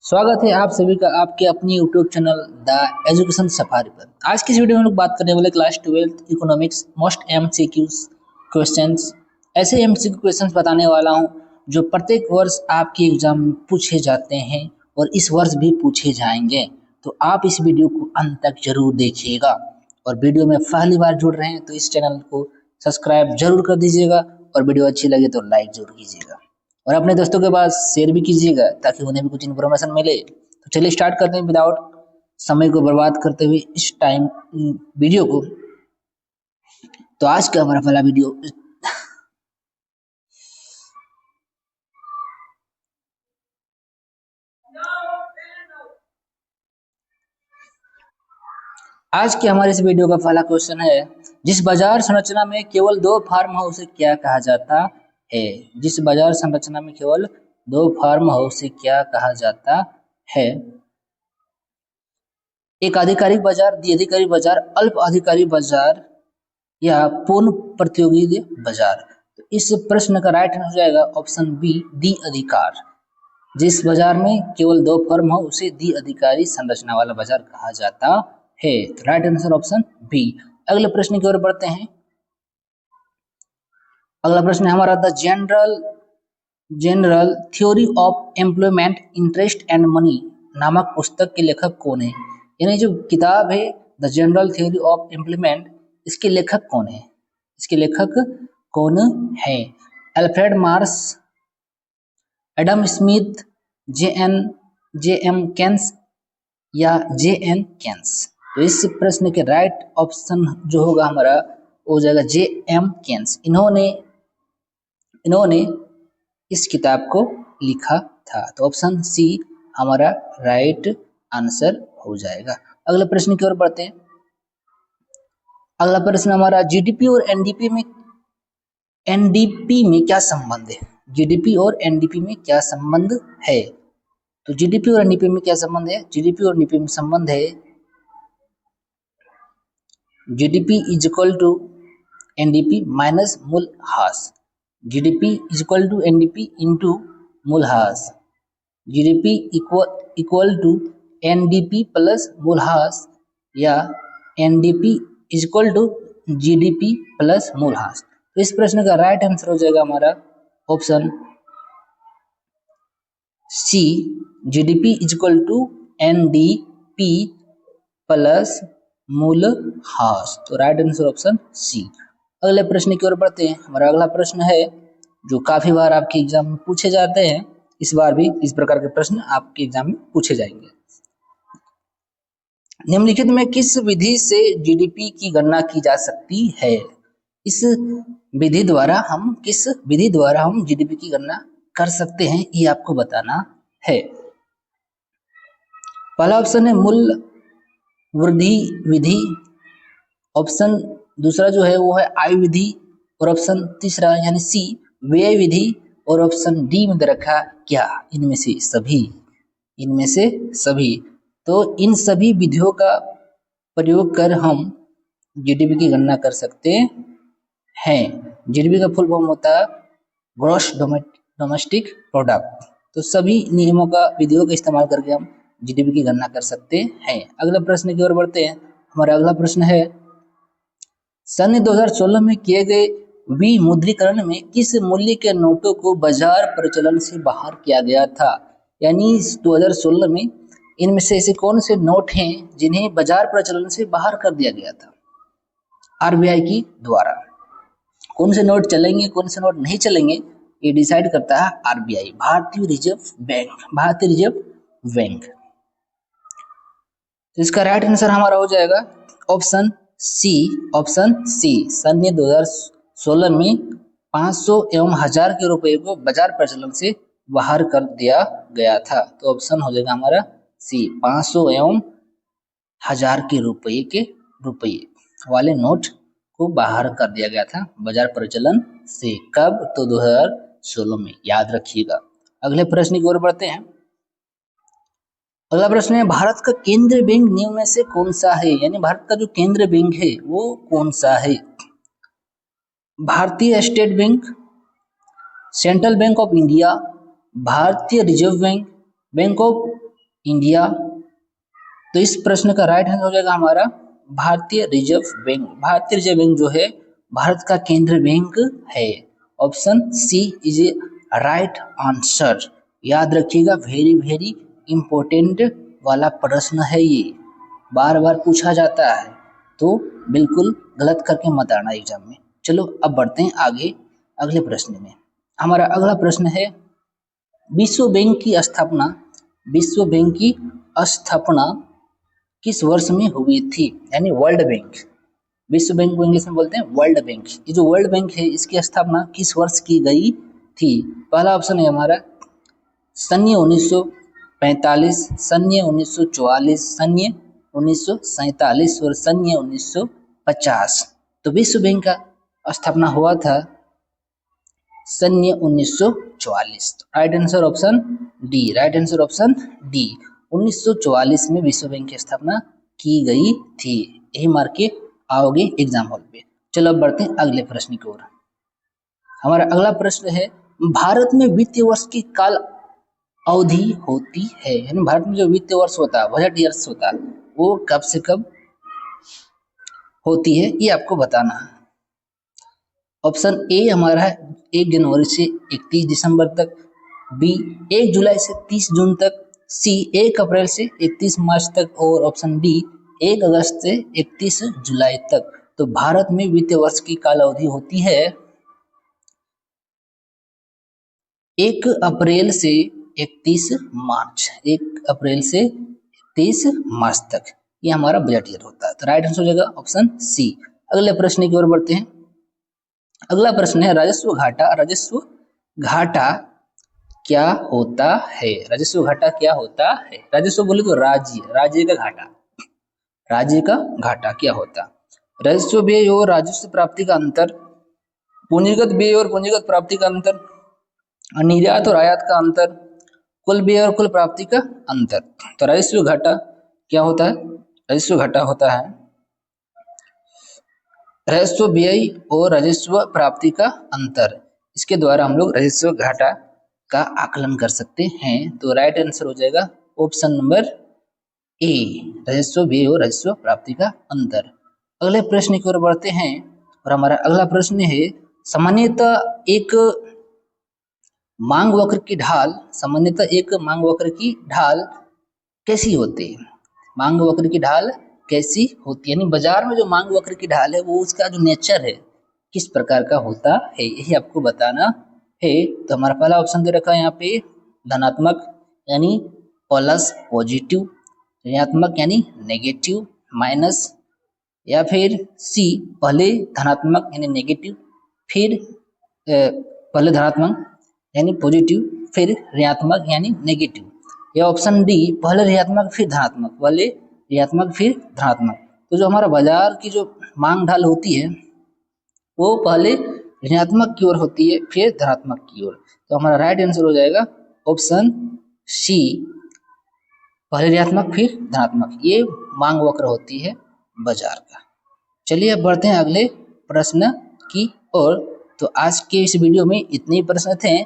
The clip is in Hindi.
स्वागत है आप सभी का आपके अपने YouTube channel the education safari पर। आज की इस वीडियो में हम लोग बात करने वाले class 12 economics most MCQs questions. ऐसे एमसीक्यू क्वेश्चंस बताने वाला हूं जो प्रत्येक वर्ष आपके एग्जाम में पूछे जाते हैं और इस वर्ष भी पूछे जाएंगे। तो आप इस वीडियो को अंत तक जरूर देखिएगा और वीडियो में पहली बार जुड़ रहे हैं तो इस चैनल को सब्सक्राइब जरूर कर दीजिएगा और वीडियो अच्छी लगे तो लाइक जरूर कीजिएगा और अपने दोस्तों के पास शेयर भी कीजिएगा ताकि उन्हें भी कुछ इन्फॉर्मेशन मिले। तो चलिए स्टार्ट करते हैं विदाउट समय को बर्बाद करते हुए इस टाइम वीडियो को। तो आज का हमारा पहला वीडियो आज के हमारे इस वीडियो का पहला क्वेश्चन है, जिस बाजार संरचना में केवल दो फार्म हाउस क्या कहा जाता है। जिस बाजार संरचना में केवल दो फार्म हाउस क्या कहा जाता है। एक आधिकारिक बाजार, द्विआधिकारिक बाजार, अल्प आधिकारिक बाजार या पूर्ण प्रतियोगी बाजार। तो इस प्रश्न का राइट आंसर हो जाएगा ऑप्शन बी, द्विआधिकार। जिस बाजार में केवल दो फर्म हो उसे द्विआधिकारी संरचना वाला बाजार कहा जाता है। तो राइट आंसर ऑप्शन बी। अगले प्रश्न की ओर बढ़ते हैं। अगला प्रश्न है हमारा the general theory of employment interest and money नामक पुस्तक के लेखक कौन है। यानी जो किताब है the general theory of employment, इसके लेखक कौन है। इसके लेखक कौन है। अल्फ्रेड मार्श, एडम स्मिथ, जे एम केन्स या जे एन केन्स। तो इस प्रश्न के राइट ऑप्शन जो होगा हमारा हो जाएगा जे एम केन्स। इन्होंने इस किताब को लिखा था। तो ऑप्शन सी हमारा राइट आंसर हो जाएगा। अगले प्रश्न की ओर बढ़ते हैं। अगला प्रश्न हमारा जीडीपी और एनडीपी में क्या संबंध है। जीडीपी और एनडीपी में क्या संबंध है। तो जीडीपी और एनडीपी में क्या संबंध है। जीडीपी और एनडीपी में संबंध है GDP is equal to NDP minus मूल्यह्रास। GDP is equal to NDP into मूल्यह्रास। GDP equal to NDP plus मूल्यह्रास या NDP is equal to GDP plus मूल्यह्रास। तो इस प्रश्न का राइट आंसर हो जाएगा हमारा option C, GDP is equal to NDP plus मूल्यह्रास। तो राइट आंसर ऑप्शन सी। अगले प्रश्न की ओर बढ़ते हैं। हमारा अगला प्रश्न है जो काफी बार आपके एग्जाम में पूछे जाते हैं, इस बार भी इस प्रकार के प्रश्न आपके एग्जाम में पूछे जाएंगे। निम्नलिखित में किस विधि से जीडीपी की गणना की जा सकती है। किस विधि द्वारा हम जीडीपी की गणना कर सकते हैं, ये आपको बताना है। पहला ऑप्शन है मूल्य वृद्धि विधि। ऑप्शन दूसरा जो है वो है आय विधि और ऑप्शन तीसरा यानी सी व्यय विधि और ऑप्शन डी में दे रखा क्या, इनमें से सभी। तो इन सभी विधियों का प्रयोग कर हम जीडीपी की गणना कर सकते हैं। जीडीपी का फुल फॉर्म होता है ग्रॉस डोमेस्टिक प्रोडक्ट। तो सभी नियमों का विधियों का इस्तेमाल करके हम जीडीपी की गणना कर सकते हैं। अगले प्रश्न की ओर बढ़ते हैं। हमारा अगला प्रश्न है सन 2016 में किए गए विमुद्रीकरण में किस मूल्य के नोटों को बाजार प्रचलन से बाहर किया गया था। यानी 2016 में इनमें से ऐसे कौन से नोट हैं जिन्हें बाजार प्रचलन से बाहर कर दिया गया था आरबीआई की द्वारा। कौन से नोट चलेंगे कौन से नोट नहीं चलेंगे ये डिसाइड करता है आरबीआई, भारतीय रिजर्व बैंक। तो इसका राइट आंसर हमारा हो जाएगा ऑप्शन सी। सन 2016 में 500 एवं 1000 के रुपए को बाजार प्रचलन से बाहर कर दिया गया था। तो ऑप्शन हो जाएगा हमारा सी, 500 एवं 1000 के रुपये वाले नोट को बाहर कर दिया गया था बाजार प्रचलन से। कब? तो 2016 में, याद रखिएगा। अगले प्रश्न की ओर बढ़ते हैं। अगला प्रश्न है भारत का केंद्रीय बैंक निम्न में से कौन सा है। यानी भारत का जो केंद्रीय बैंक है वो कौन सा है। भारतीय State Bank, Central Bank of India, भारतीय reserve Bank, Bank of India. तो इस प्रश्न का राइट आंसर हो जाएगा हमारा भारतीय रिजर्व बैंक। भारतीय रिजर्व बैंक जो है भारत का केंद्रीय बैंक है। Option C is a right answer. याद रखिएगा, वेरी वेरी इंपॉर्टेंट वाला प्रश्न है ये, बार बार पूछा जाता है, तो बिल्कुल गलत करके मत आना एग्जाम में। चलो अब बढ़ते हैं आगे अगले प्रश्न में। हमारा अगला प्रश्न है विश्व बैंक की स्थापना किस वर्ष में हुई थी? यानी वर्ल्ड बैंक, विश्व बैंक को इंग्लिश में बोलते हैं वर्ल्ड बैंक। ये जो वर्ल्ड बैंक है इसकी स्थापना किस वर्ष की गई थी? पहला ऑप्शन है हमारा सन 1945, सन 1944, सन 1947 और सन 1950। तो विश्व बैंक का स्थापना हुआ था सन 1944। Right answer option D. Right answer option D. 1944 में विश्व बैंक की स्थापना की गई थी। यही मार के आओगे एग्जाम हॉल पे। चलो अब बढ़ते हैं अगले प्रश्न की ओर। हमारा अगला प्रश्न है भारत में वित्तीय वर्ष की काल अवधि होती है, यानी भारत में जो वित्तीय वर्ष होता है, बजट ईयर्स होता है, वो कब से कब होती है ये आपको बताना है। ऑप्शन ए हमारा है 1 जनवरी से 31 दिसंबर तक, बी 1 जुलाई से 30 जून तक, सी 1 अप्रैल से 31 मार्च तक, और ऑप्शन डी 1 अगस्त से 31 जुलाई तक। तो भारत में वित्तीय वर्ष की काल अवधि होती है 1 अप्रैल से 31 मार्च, 1 अप्रैल से 31 मार्च तक ये हमारा बजट ईयर होता है। तो राइट आंसर हो जाएगा ऑप्शन सी। अगले प्रश्न की ओर बढ़ते हैं। अगला प्रश्न है राजस्व घाटा। राजस्व घाटा क्या होता है? राजस्व घाटा क्या होता है? राजस्व बोले तो राज्य का घाटा, राज्य का घाटा क्या होता? राजस्व व्यय और राजस्व प्राप्ति का अंतर, पूंजीगत व्यय और पूंजीगत प्राप्ति का अंतर, निर्यात और आयात का अंतर, कुल व्यय और कुल प्राप्ति का अंतर। तो राजस्व घाटा क्या होता है? राजस्व घाटा होता है राजस्व व्यय और राजस्व प्राप्ति का अंतर। इसके द्वारा हम लोग राजस्व घाटा का आकलन कर सकते हैं। तो राइट आंसर हो जाएगा ऑप्शन नंबर ए, राजस्व व्यय और राजस्व प्राप्ति का अंतर। अगले प्रश्न की ओर बढ़ते हैं और हमारा अगला प्रश्न है सामान्यतः एक मांग वक्र की ढाल कैसी होती है? मांग वक्र की ढाल कैसी होती है, यानी बाजार में जो मांग वक्र की ढाल है वो उसका जो नेचर है किस प्रकार का होता है, यही आपको बताना है। तो हमारा पहला ऑप्शन दे रखा है यहाँ पे धनात्मक यानी प्लस पॉजिटिव, ऋणात्मक यानी नेगेटिव माइनस, या फिर सी पहले धनात्मक यानी नेगेटिव, फिर पहले धनात्मक यानी पॉजिटिव, फिर ऋणात्मक यानी नेगेटिव, या ऑप्शन डी पहले ऋणात्मक फिर धनात्मक, पहले ऋणात्मक फिर धनात्मक। तो जो हमारा बाजार की जो मांग ढाल होती है वो पहले ऋणात्मक की ओर होती है फिर धनात्मक की ओर। तो हमारा राइट आंसर हो जाएगा ऑप्शन सी, पहले ऋणात्मक फिर धनात्मक। ये मांग वक्र होती है बाजार का। चलिए अब बढ़ते हैं अगले प्रश्न की ओर। तो आज के इस वीडियो में इतने ही प्रश्न थे।